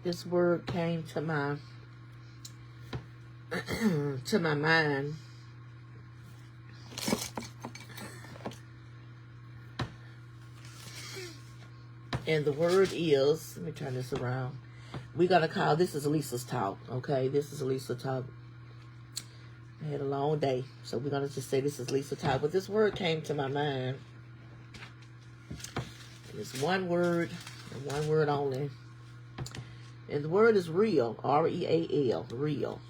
this word came to my to my mind. And the word is, let me turn this around. We're going to call, this is Lisa's talk, okay? This is Lisa's talk. I had a long day, so we're going to just say this is Lisa's talk. But this word came to my mind. It's one word, and one word only. And the word is real, R-E-A-L, real.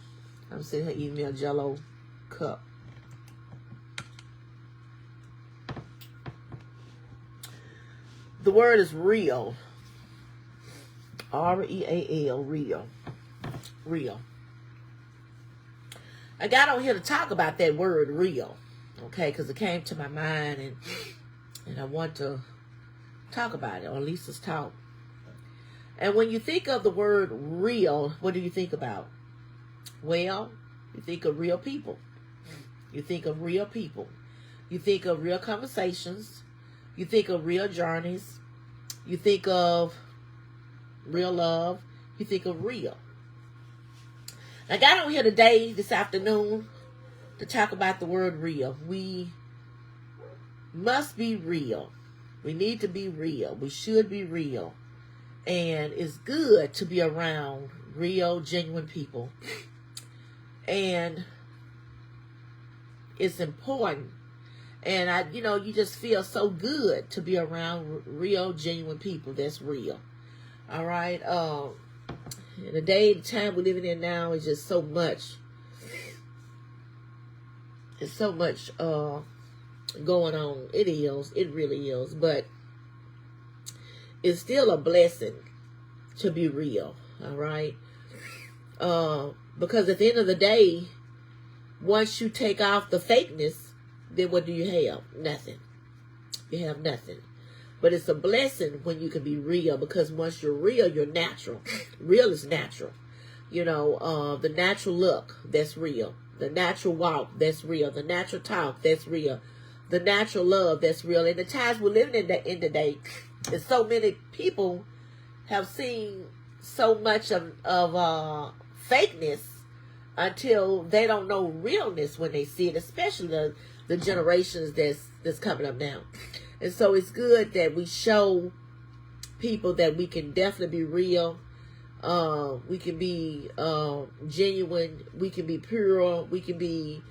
I'm sitting here eating me a Jell-O cup. The word is real. R-E-A-L, real. Real. I got on here to talk about that word real. Okay, because it came to my mind and I want to talk about it on Lisa's Talk. And when you think of the word real, what do you think about? Well, you think of real people. You think of real people. You think of real conversations. You think of real journeys. You think of real love. You think of real. I got on here today, this afternoon, to talk about the word real. We must be real. We need to be real. We should be real. And it's good to be around real, genuine people. And it's important. And you just feel so good to be around real, genuine people. That's real. All right. In the day, the time we're living in now is just so much. It's so much going on. It is. It really is. But it's still a blessing to be real. All right. Because at the end of the day, once you take off the fakeness, then what do you have? Nothing. You have nothing. But it's a blessing when you can be real, because once you're real, you're natural. Real is natural. The natural look, that's real. The natural walk, that's real. The natural talk, that's real. The natural love, that's real. And the times we're living in today, and so many people have seen so much of fakeness until they don't know realness when they see it, especially the generations that's coming up now. And so it's good that we show people that we can definitely be real. We can be genuine. We can be pure. We can be,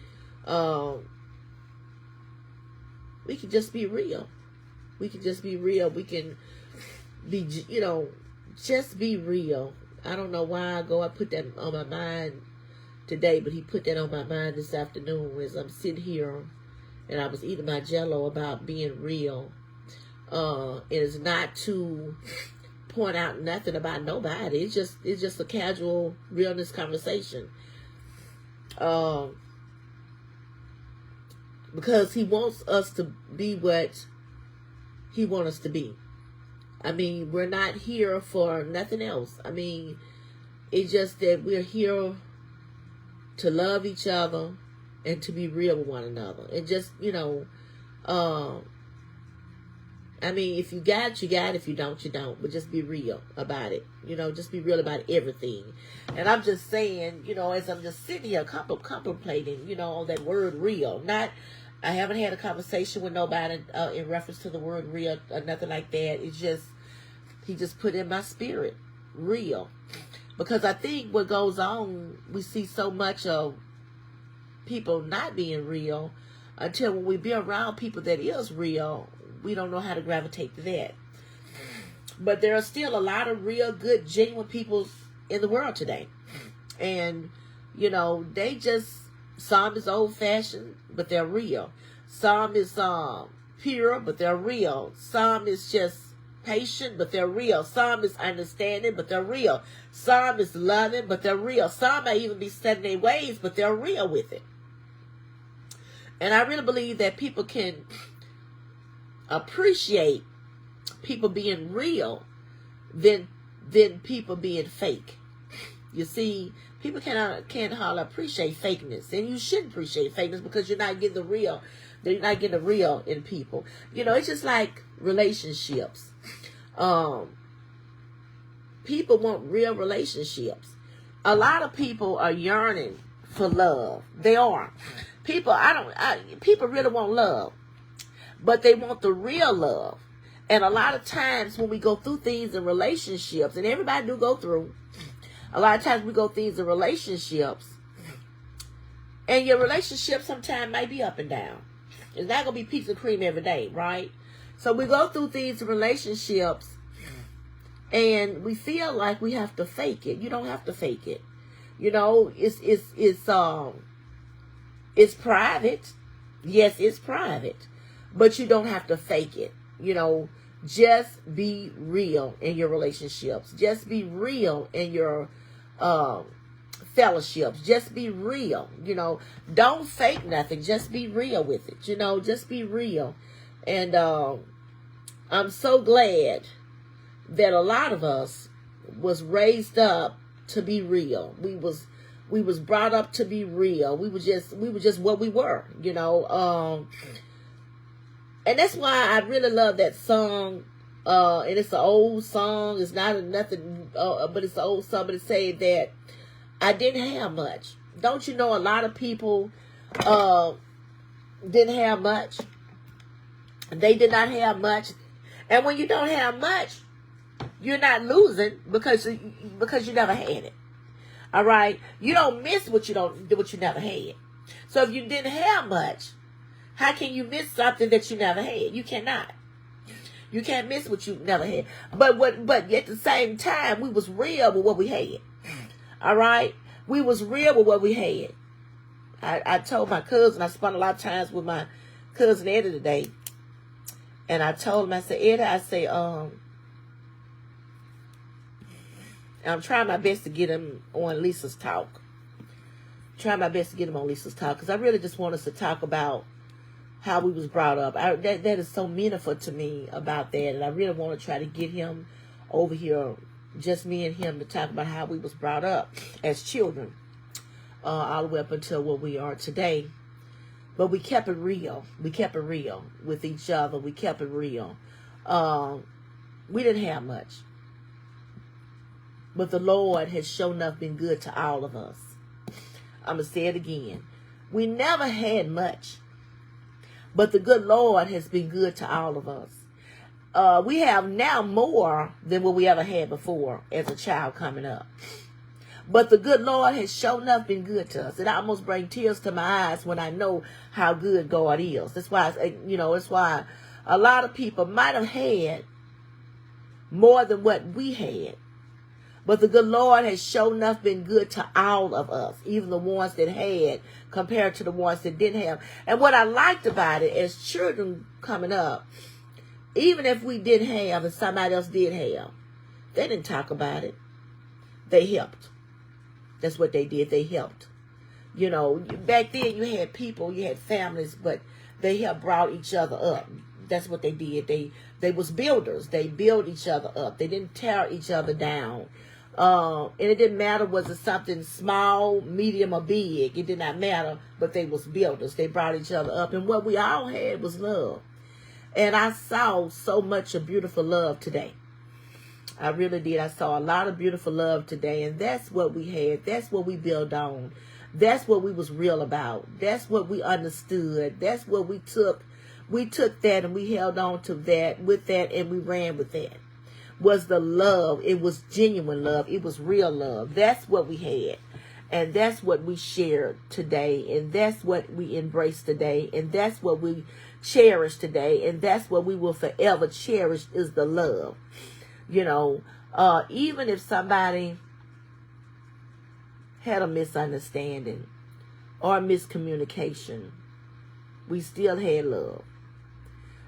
we can just be real. We can just be real. We can be, just be real. I don't know why I put that on my mind today, but he put that on my mind this afternoon as I'm sitting here and I was eating my Jell-O about being real. It is not to point out nothing about nobody. It's just a casual realness conversation. Because he wants us to be what he wants us to be. I mean, we're not here for nothing else. I mean, it's just that we're here to love each other and to be real with one another. And just, I mean, if you got it, you got it. If you don't, you don't. But just be real about it. Just be real about everything. And I'm just saying, as I'm just sitting here contemplating, on that word real. I haven't had a conversation with nobody in reference to the word real or nothing like that. It's just, he just put in my spirit, real. Because I think what goes on, we see so much of people not being real until when we be around people that is real, we don't know how to gravitate to that. But there are still a lot of real, good, genuine people in the world today. And, they just, some is old-fashioned, but they're real. Some is pure, but they're real. Some is just patient, but they're real. Some is understanding, but they're real. Some is loving, but they're real. Some may even be set in their ways, but they're real with it. And I really believe that people can appreciate people being real than people being fake. You see, people can't hardly appreciate fakeness, and you shouldn't appreciate fakeness because you're not getting the real. You're not getting the real in people. It's just like relationships. People want real relationships. A lot of people are yearning for love. They are. People really want love, but they want the real love. And a lot of times when we go through things in relationships, and everybody do go through, a lot of times we go through things in relationships, and your relationship sometimes might be up and down. It's not going to be peaches and cream every day, right? So we go through things in relationships, and we feel like we have to fake it. You don't have to fake it. You know, it's private. Yes, it's private, but you don't have to fake it. You know, just be real in your relationships. Just be real in your fellowships. Just be real. You know, don't fake nothing. Just be real with it. You know, just be real. And I'm so glad that a lot of us was raised up to be real. We was brought up to be real. We were just what we were. You know. And that's why I really love that song. And it's an old song. It's not nothing, but it's an old song. But it said that I didn't have much. Don't you know a lot of people didn't have much? They did not have much. And when you don't have much, you're not losing because you never had it. All right? You don't miss what you never had. So if you didn't have much, how can you miss something that you never had? You cannot. You can't miss what you never had. But at the same time, we was real with what we had. All right? We was real with what we had. I told my cousin, I spent a lot of times with my cousin Eddie today. And I told him, I said, Eddie, I'm trying my best to get him on Lisa's Talk. Trying my best to get him on Lisa's Talk. Because I really just want us to talk about how we was brought up. That is so meaningful to me about that. And I really want to try to get him over here, just me and him, to talk about how we was brought up as children. All the way up until where we are today. But we kept it real. We kept it real with each other. We kept it real. We didn't have much. But the Lord has shown enough been good to all of us. I'm going to say it again. We never had much. But the good Lord has been good to all of us. We have now more than what we ever had before as a child coming up. But the good Lord has shown enough been good to us. It almost brings tears to my eyes when I know how good God is. That's why, that's why a lot of people might have had more than what we had. But the good Lord has shown enough been good to all of us, even the ones that had compared to the ones that didn't have. And what I liked about it as children coming up, even if we didn't have and somebody else did have, they didn't talk about it. They helped. That's what they did. They helped. You know, back then you had people, you had families, but they helped brought each other up. That's what they did. They was builders. They built each other up. They didn't tear each other down. And it didn't matter was it something small, medium, or big. It did not matter, but they was builders. They brought each other up. And what we all had was love. And I saw so much of beautiful love today. I really did. I saw a lot of beautiful love today. And that's what we had. That's what we built on. That's what we was real about. That's what we understood. That's what we took. We took that and we held on to that, with that, and we ran with that. Was the love. It was genuine love. It was real love. That's what we had. And that's what we shared today. And that's what we embrace today. And that's what we cherish today. And that's what we will forever cherish, is the love. You know, even if somebody had a misunderstanding or a miscommunication, we still had love.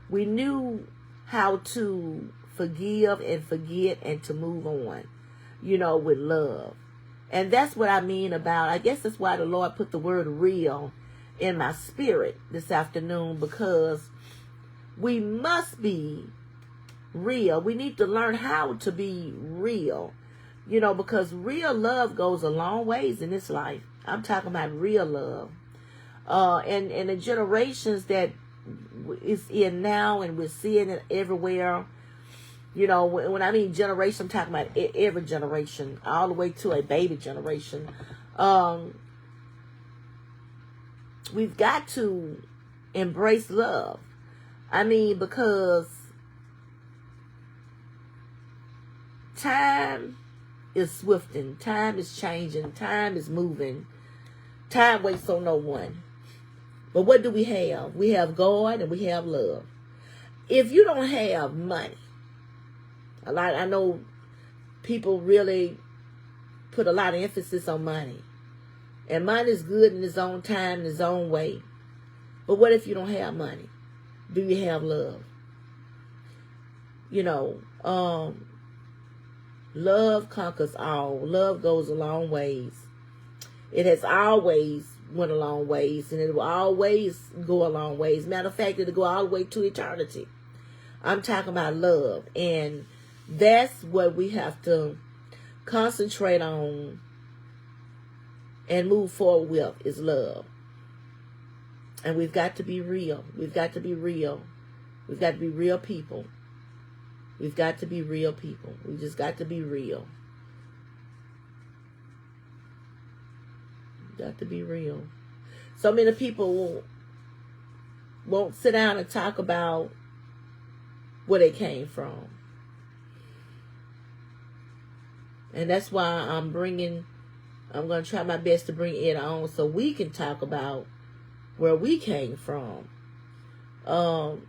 We knew how to forgive and forget and to move on, you know, with love. And that's what I mean about, I guess that's why the Lord put the word real in my spirit this afternoon, because we must be real. We need to learn how to be real, you know, because real love goes a long ways in this life. I'm talking about real love. And the generations that is in now, and we're seeing it everywhere, You know, when I mean generation, I'm talking about every generation, all the way to a baby generation. We've got to embrace love. I mean, because time is swifting, time is changing, time is moving, time waits on no one. But what do we have? We have God and we have love. If you don't have money, I know people really put a lot of emphasis on money. And money is good in its own time, in its own way. But what if you don't have money? Do you have love? You know, love conquers all. Love goes a long ways. It has always went a long ways, and it will always go a long ways. Matter of fact, it'll go all the way to eternity. I'm talking about love. And that's what we have to concentrate on and move forward with, is love. And we've got to be real. We've got to be real. We've got to be real people. We've got to be real people. We just got to be real. Got to be real. So many people won't sit down and talk about where they came from. And that's why I'm going to try my best to bring it on so we can talk about where we came from. And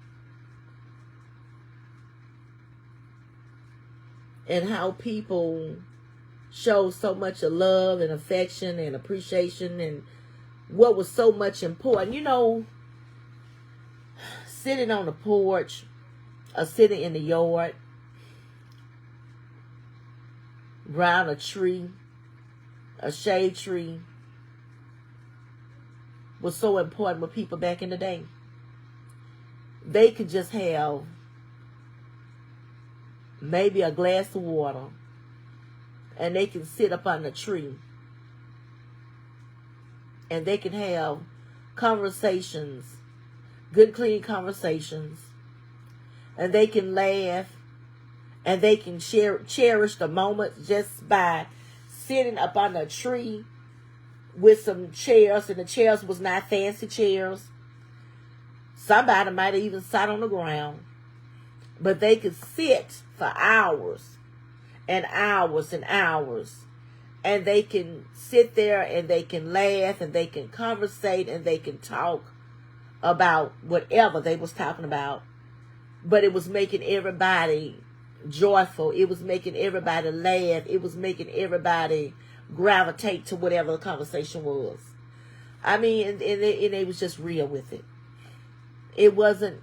how people show so much of love and affection and appreciation, and what was so much important. You know, sitting on the porch or sitting in the yard around a tree, a shade tree, was so important with people back in the day. They could just have maybe a glass of water, and they can sit up on the tree, and they can have conversations, good, clean conversations, and they can laugh, and they can cherish the moment just by sitting up on a tree with some chairs, and the chairs was not fancy chairs. Somebody might have even sat on the ground, but they could sit for hours and hours and hours, and they can sit there and they can laugh and they can conversate and they can talk about whatever they was talking about, but it was making everybody joyful. It was making everybody laugh. It was making everybody gravitate to whatever the conversation was. I mean, and they was just real with it. It wasn't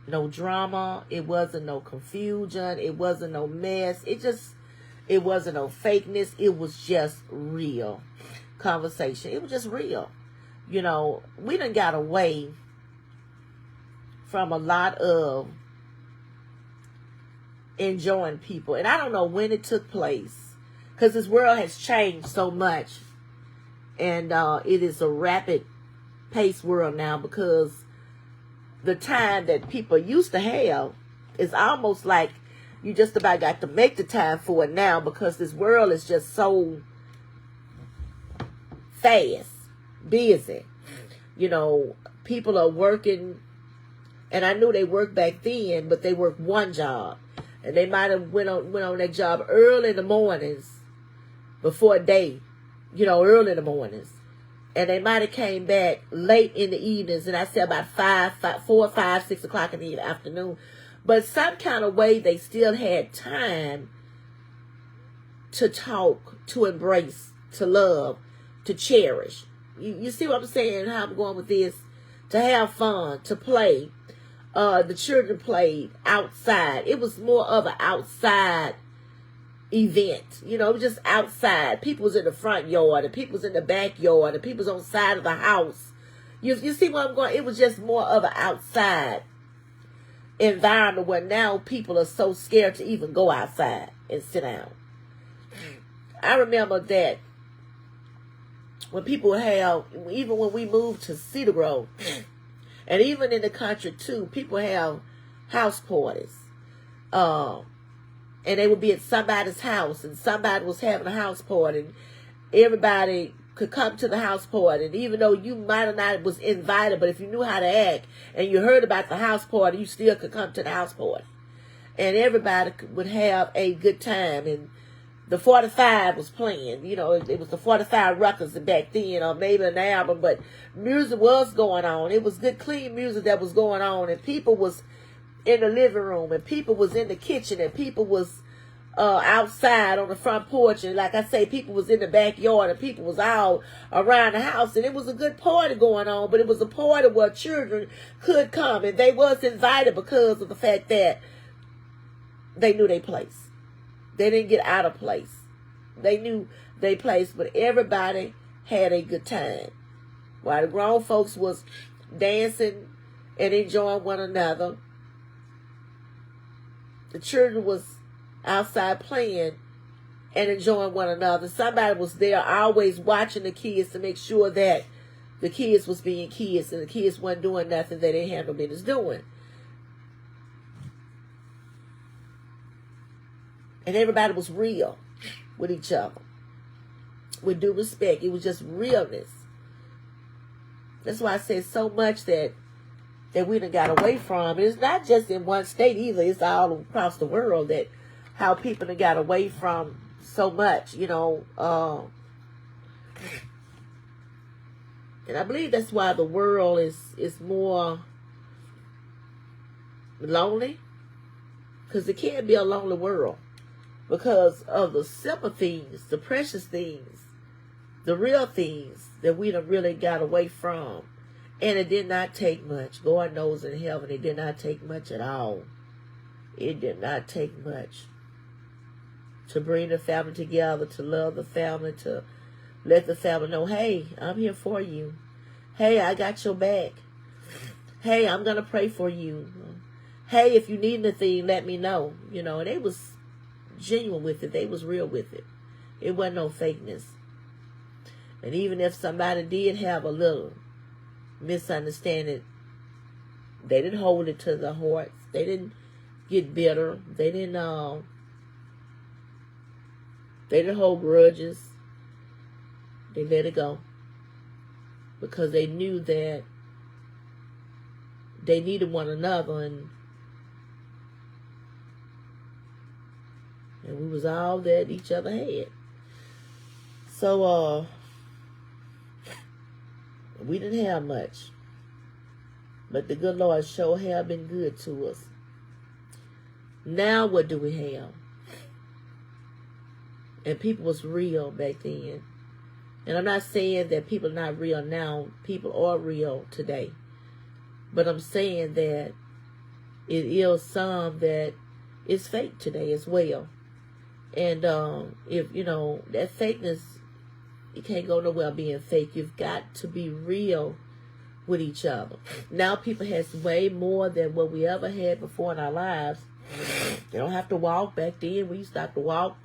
no drama. It wasn't no confusion. It wasn't no mess. It wasn't no fakeness. It was just real conversation. It was just real. You know, we done got away from a lot of enjoying people. And I don't know when it took place, because this world has changed so much. And it is a rapid paced world now, because the time that people used to have is almost like you just about got to make the time for it now, because this world is just so fast, busy. You know, people are working, and I knew they worked back then, but they worked one job. And they might have went on that job early in the mornings before day, you know, early in the mornings. And they might have came back late in the evenings, and I said about 4, 5, 6 o'clock in the afternoon. But some kind of way they still had time to talk, to embrace, to love, to cherish. You see what I'm saying, how I'm going with this? To have fun, to play. The children played outside. It was more of an outside event. You know, it was just outside. People was in the front yard, and people was in the backyard, and people was on the side of the house. You see where I'm going? It was just more of an outside environment, where now people are so scared to even go outside and sit down. I remember that when people have, even when we moved to Cedar Grove, and even in the country too, people have house parties. and they would be at somebody's house, and somebody was having a house party, and everybody could come to the house party. And even though you might have not was invited, but if you knew how to act and you heard about the house party, you still could come to the house party. And everybody would have a good time. And the 45 was playing. You know, it was the 45 records back then, or maybe an album, but music was going on. It was good, clean music that was going on, and people was in the living room, and people was in the kitchen, and people was outside on the front porch, and like I say, people was in the backyard, and people was out around the house, and it was a good party going on. But it was a party where children could come, and they was invited because of the fact that they knew their place. They didn't get out of place. They knew their place, but everybody had a good time. While the grown folks was dancing and enjoying one another, the children was outside playing and enjoying one another. Somebody was there always watching the kids to make sure that the kids was being kids and the kids wasn't doing nothing that they had no business doing. And everybody was real with each other. With due respect. It was just realness. That's why I said so much that we done got away from. And it's not just in one state either. It's all across the world that how people done got away from so much, you know. And I believe that's why the world is more lonely. Because it can't be a lonely world. Because of the simple things, the precious things, the real things that we done really got away from. And it did not take much. God knows in heaven it did not take much at all. It did not take much to bring the family together, to love the family, to let the family know, hey, I'm here for you. Hey, I got your back. Hey, I'm going to pray for you. Hey, if you need anything, let me know. You know, and they was genuine with it. They was real with it. It wasn't no fakeness. And even if somebody did have a little misunderstanding, they didn't hold it to the hearts. They didn't get bitter. They didn't hold grudges. They let it go. Because they knew that they needed one another, and we was all that each other had. So we didn't have much. But the good Lord sure have been good to us. Now what do we have? And people was real back then. And I'm not saying that people are not real now. People are real today. But I'm saying that it is some that is fake today as well. And if, you know, that fakeness, you can't go nowhere being fake. You've got to be real with each other. Now people has way more than what we ever had before in our lives. They don't have to walk. Back then we used to have to walk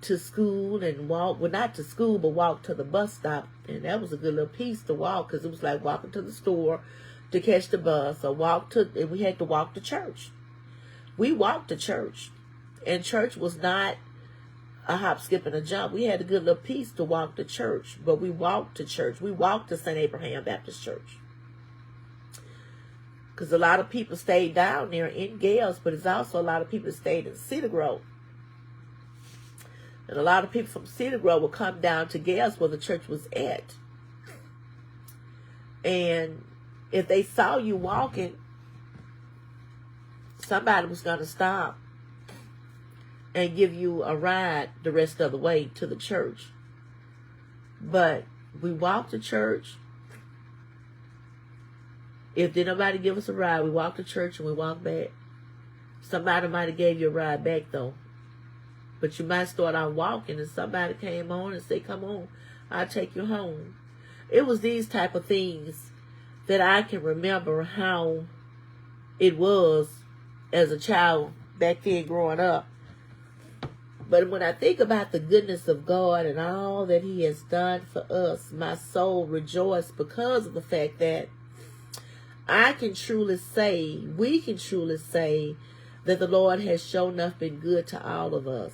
to school and walk, well, not to school, but walk to the bus stop. And that was a good little piece to walk, because it was like walking to the store to catch the bus, or and we had to walk to church. We walked to church, and church was not a hop, skip, and a jump. We had a good little piece to walk to church, but we walked to church. We walked to St. Abraham Baptist Church. Because a lot of people stayed down there in Gales, but there's also a lot of people that stayed in Cedar Grove. And a lot of people from Cedar Grove would come down to Gales where the church was at. And if they saw you walking, somebody was going to stop and give you a ride the rest of the way to the church. But we walked to church. If did nobody give us a ride, we walked to church and we walked back. Somebody might have gave you a ride back though. But you might start out walking and somebody came on and said, come on, I'll take you home. It was these type of things that I can remember how it was as a child back then growing up. But when I think about the goodness of God and all that He has done for us, my soul rejoices because of the fact that I can truly say, we can truly say, that the Lord has shown enough been good to all of us.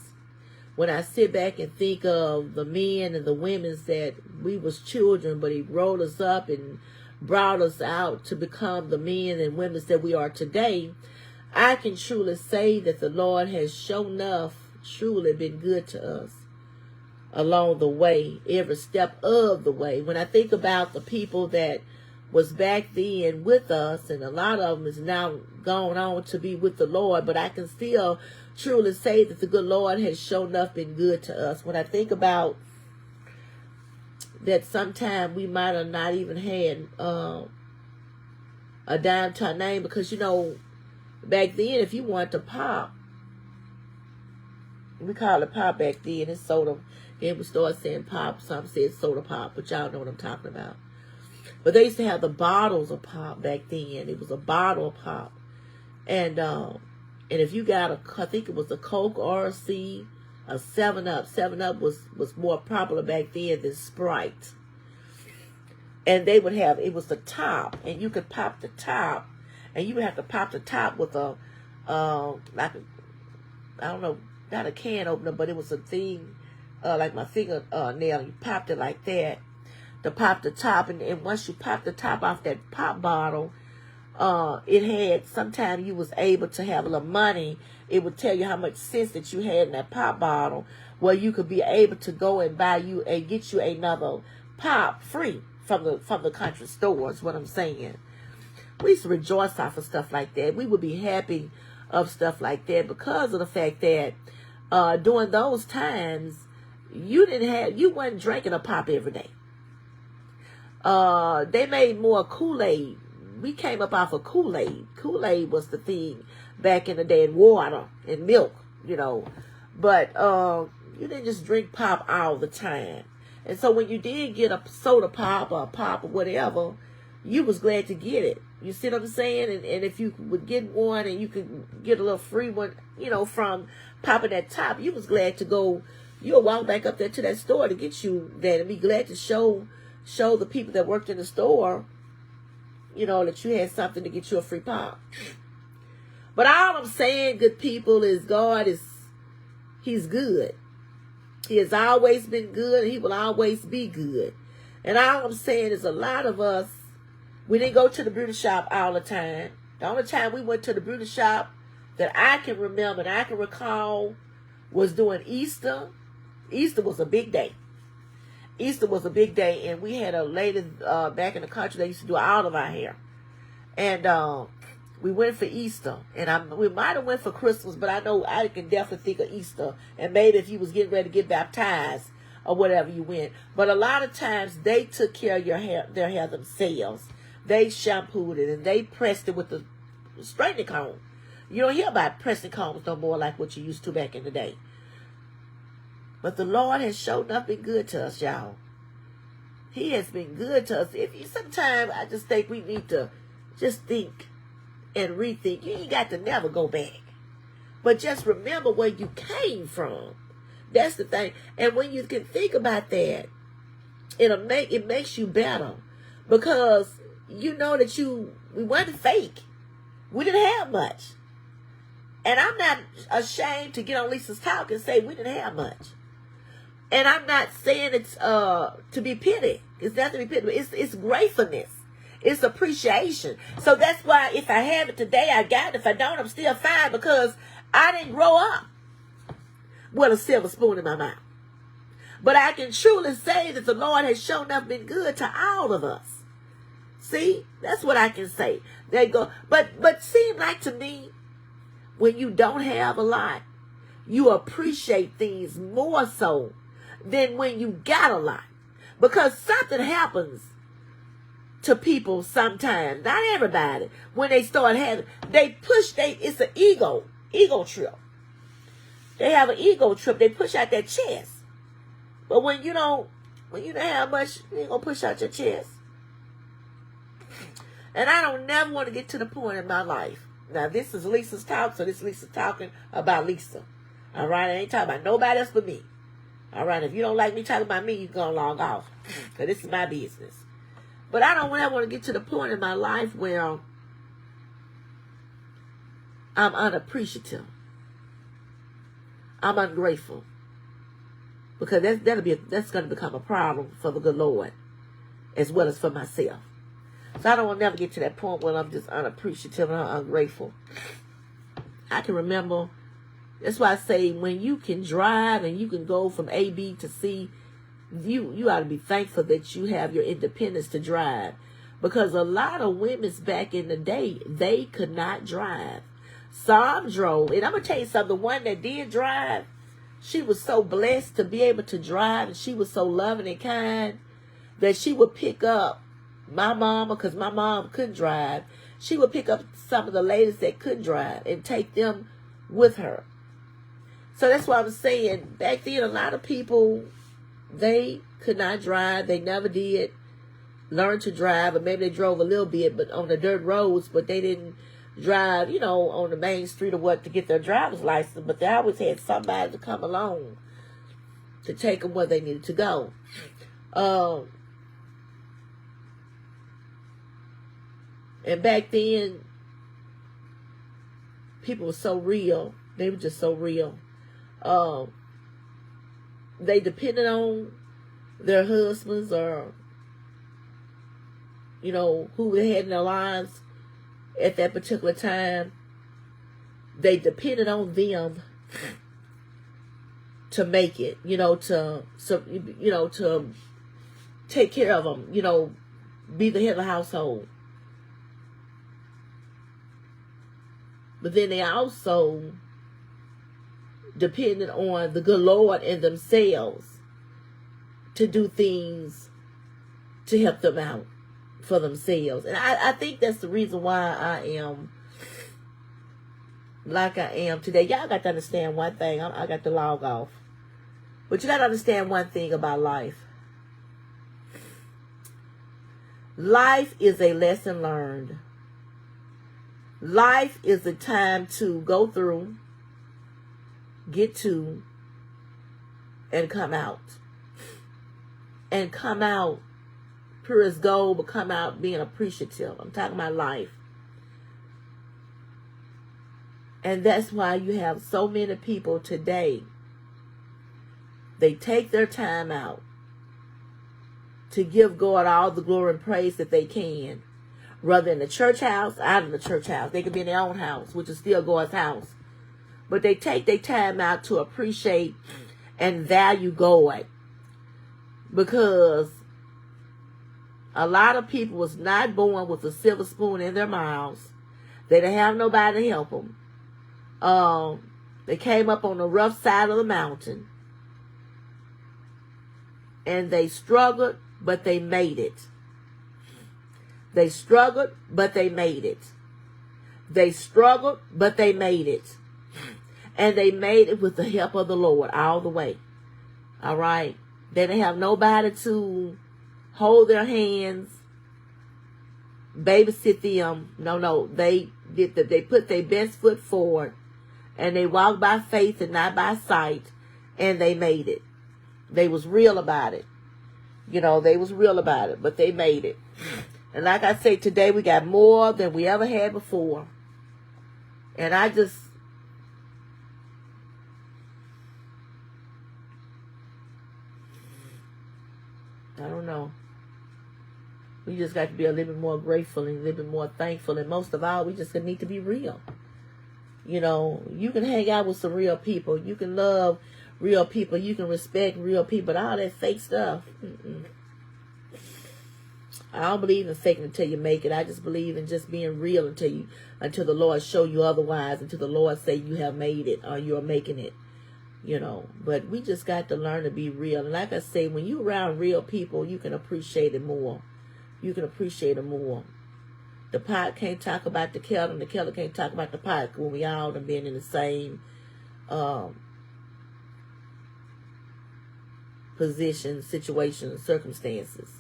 When I sit back and think of the men and the women that we was children, but he rolled us up and brought us out to become the men and women that we are today, I can truly say that the Lord has shown enough truly been good to us along the way, every step of the way. When I think about the people that was back then with us, and a lot of them is now gone on to be with the Lord, but I can still truly say that the good Lord has shown enough been good to us. When I think about that, sometime we might have not even had a dime to our name, because, you know, back then, if you wanted to pop, we call it pop back then, it's soda. Then we started saying pop, some said soda pop, but y'all know what I'm talking about. But they used to have the bottles of pop back then. It was a bottle of pop. And if you got I think it was a Coke or a 7-Up. 7-Up was more popular back then than Sprite. And they would have, it was the top, and you could pop the top, and you would have to pop the top with a, like a, I don't know, not a can opener, but it was a thing, like my finger nail. You popped it like that to pop the top, and once you pop the top off that pop bottle, it had, sometimes you was able to have a little money. It would tell you how much cents that you had in that pop bottle, where you could be able to go and buy you and get you another pop free from the country stores. What I'm saying, we used to rejoice off of stuff like that. We would be happy of stuff like that because of the fact that during those times you wasn't drinking a pop every day. They made more Kool-Aid. We came up off of Kool-Aid. Kool-Aid was the thing back in the day, and water and milk, you know. But you didn't just drink pop all the time. And so when you did get a soda pop or a pop or whatever, you was glad to get it. You see what I'm saying? And if you would get one and you could get a little free one, you know, from popping that top, you was glad to go. You'll walk back up there to that store to get you that, and be glad to show the people that worked in the store, you know, that you had something to get you a free pop. But all I'm saying, good people, is He's good. He has always been good, and He will always be good. And all I'm saying is, a lot of us, we didn't go to the beauty shop all the time. The only time we went to the beauty shop that I can remember and I can recall was during Easter. Easter was a big day. Easter was a big day, and we had a lady back in the country that used to do all of our hair. And we went for Easter, and we might have went for Christmas, but I know I can definitely think of Easter. And maybe if you was getting ready to get baptized or whatever, you went. But a lot of times they took care of their hair themselves. They shampooed it, and they pressed it with the straightening comb. You don't hear about pressing combs no more like what you used to back in the day. But the Lord has shown up been good to us, y'all. He has been good to us. Sometimes I just think we need to just think and rethink. You ain't got to never go back. But just remember where you came from. That's the thing. And when you can think about that, it makes you better. Because you know that we weren't fake. We didn't have much. And I'm not ashamed to get on Lisa's Talk and say we didn't have much. And I'm not saying it's to be pity. It's not to be pity. It's gratefulness. It's appreciation. So that's why if I have it today, I got it. If I don't, I'm still fine, because I didn't grow up with a silver spoon in my mouth. But I can truly say that the Lord has shown up been good to all of us. See, that's what I can say. There you go. But seem like to me, when you don't have a lot, you appreciate things more so than when you got a lot. Because something happens to people sometimes, not everybody, when they start having, it's an ego trip. They have an ego trip. They push out their chest. But when you don't have much, you ain't gonna push out your chest. And I don't never want to get to the point in my life. Now, this is Lisa's Talk, so this is Lisa talking about Lisa. All right? I ain't talking about nobody else but me. All right? If you don't like me talking about me, you can go log off. Because this is my business. But I don't ever want to get to the point in my life where I'm unappreciative. I'm ungrateful. Because that's going to become a problem for the good Lord, as well as for myself. So I don't want to never get to that point where I'm just unappreciative and ungrateful. I can remember, that's why I say when you can drive and you can go from A, B to C, you ought to be thankful that you have your independence to drive. Because a lot of women back in the day, they could not drive. Some drove. And I'm going to tell you something, the one that did drive, she was so blessed to be able to drive, and she was so loving and kind that she would pick up my mama, because my mom couldn't drive. She would pick up some of the ladies that couldn't drive and take them with her. So that's why I'm saying, back then, a lot of people, they could not drive. They never did learn to drive, or maybe they drove a little bit, but on the dirt roads, but they didn't drive, on the main street or what to get their driver's license. But they always had somebody to come along to take them where they needed to go. And back then, people were so real. They were just so real. They depended on their husbands or, who they had in their lives at that particular time. They depended on them to make it, to take care of them, be the head of the household. But then they also depended on the good Lord and themselves to do things to help them out for themselves. And I think that's the reason why I am like I am today. Y'all got to understand one thing. I got to log off. But you got to understand one thing about life. Life is a lesson learned. Life is a time to go through, get to, and come out. And come out pure as gold, but come out being appreciative. I'm talking about life. And that's why you have so many people today. They take their time out to give God all the glory and praise that they can. Whether in the church house, out of the church house. They could be in their own house, which is still God's house. But they take their time out to appreciate and value God. Because a lot of people was not born with a silver spoon in their mouths. They didn't have nobody to help them. They came up on the rough side of the mountain. And they struggled, but they made it. They struggled, but they made it. They struggled, but they made it. And they made it with the help of the Lord all the way. All right? They didn't have nobody to hold their hands, babysit them. No. They put their best foot forward. And they walked by faith and not by sight. And they made it. They was real about it. They was real about it. But they made it. And like I say, today we got more than we ever had before. And I don't know. We just got to be a little bit more grateful and a little bit more thankful. And most of all, we just need to be real. You can hang out with some real people. You can love real people. You can respect real people. All that fake stuff. I don't believe in faking until you make it. I just believe in just being real until the Lord show you otherwise, until the Lord say you have made it or you're making it. But we just got to learn to be real. And like I say, when you're around real people, you can appreciate it more. You can appreciate it more. The pot can't talk about the kettle, and the kettle can't talk about the pot when we all have been in the same position, situation, circumstances.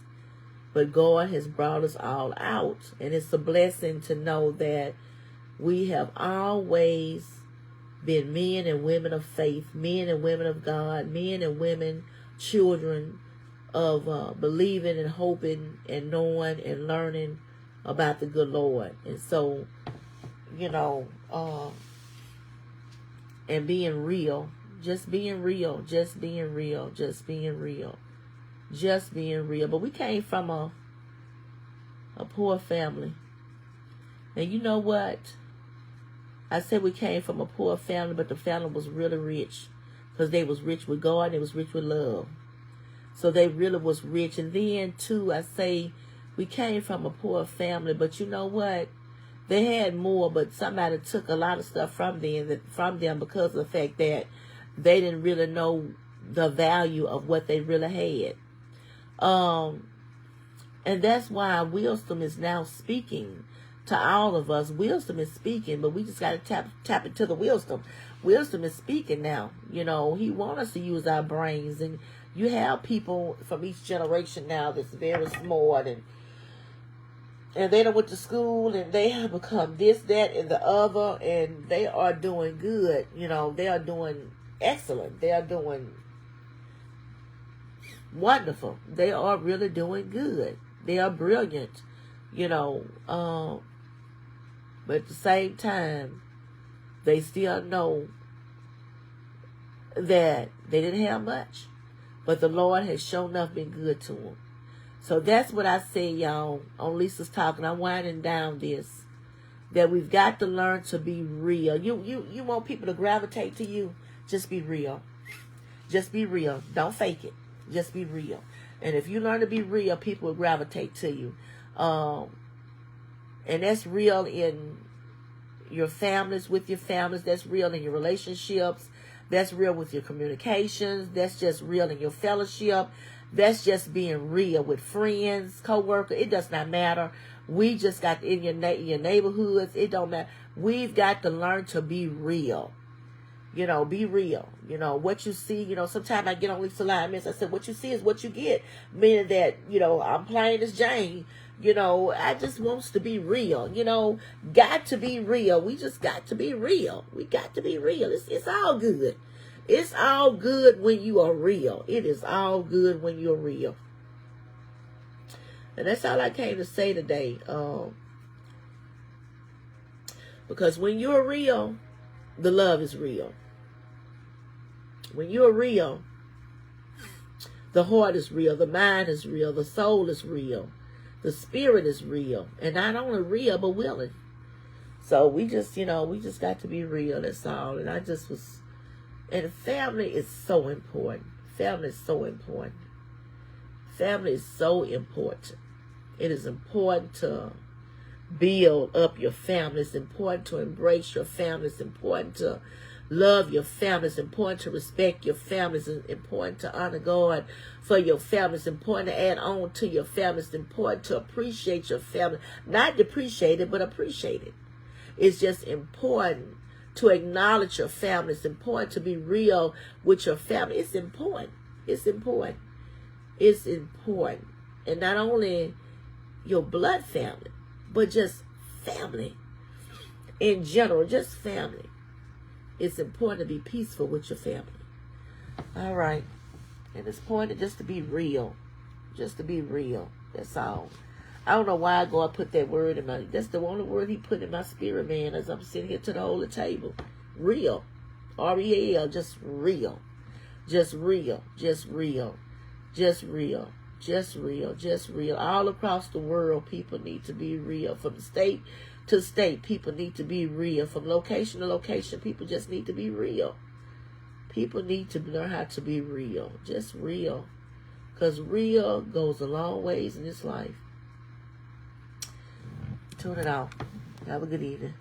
But God has brought us all out. And it's a blessing to know that we have always been men and women of faith, men and women of God, men and women, children of believing and hoping and knowing and learning about the good Lord. And so, and being real. Just being real. Just being real. Just being real. Just being real. But we came from a poor family. And you know what? I said we came from a poor family, but the family was really rich. Because they was rich with God and they was rich with love. So they really was rich. And then, too, I say we came from a poor family, but you know what? They had more, but somebody took a lot of stuff from them because of the fact that they didn't really know the value of what they really had. And that's why wisdom is now speaking to all of us. Wisdom is speaking, but we just got to tap into the wisdom. Wisdom is speaking now. You know, he wants us to use our brains. And you have people from each generation now that's very smart, and they done went to school, and they have become this, that, and the other, and they are doing good. You know, they are doing excellent. They are doing wonderful. They are really doing good. They are brilliant, you know. But at the same time, they still know that they didn't have much. But the Lord has shown enough been good to them. So that's what I say, y'all, on Lisa's Talking. I'm winding down this. That we've got to learn to be real. You want people to gravitate to you? Just be real. Just be real. Don't fake it. Just be real. And if you learn to be real, people will gravitate to you. And that's real in your families, with your families. That's real in your relationships. That's real with your communications. That's just real in your fellowship. That's just being real with friends, co-workers. It does not matter. We just got in your neighborhoods. It don't matter. We've got to learn to be real. You know, be real. You know, what you see, you know, sometimes I get on Lisa Lyons. I said, what you see is what you get. Meaning that, you know, I'm playing as Jane. You know, I just wants to be real. You know, got to be real. We just got to be real. We got to be real. It's all good. It's all good when you are real. It is all good when you're real. And that's all I came to say today. Because when you're real, the love is real. When you're real, the heart is real. The mind is real. The soul is real. The spirit is real. And not only real, but willing. So we just, you know, we just got to be real. That's all. And I just was... And family is so important. Family is so important. Family is so important. It is important to build up your family. It's important to embrace your family. It's important to love your family. It's important to respect your family. It's important to honor God for your family. It's important to add on to your family. It's important to appreciate your family. Not depreciate it, but appreciate it. It's just important to acknowledge your family. It's important to be real with your family. It's important. It's important. It's important. And not only your blood family, but just family in general, just family. It's important to be peaceful with your family. All right. And it's important just to be real. Just to be real. That's all. I don't know why God put that word in my... That's the only word he put in my spirit, man, as I'm sitting here to the holy table. Real. R-E-A-L. Just real. Just real. Just real. Just real. Just real. Just real. All across the world, people need to be real. From state to state, people need to be real. From location to location, people just need to be real. People need to learn how to be real. Just real. Because real goes a long ways in this life. Tune it out. Have a good evening.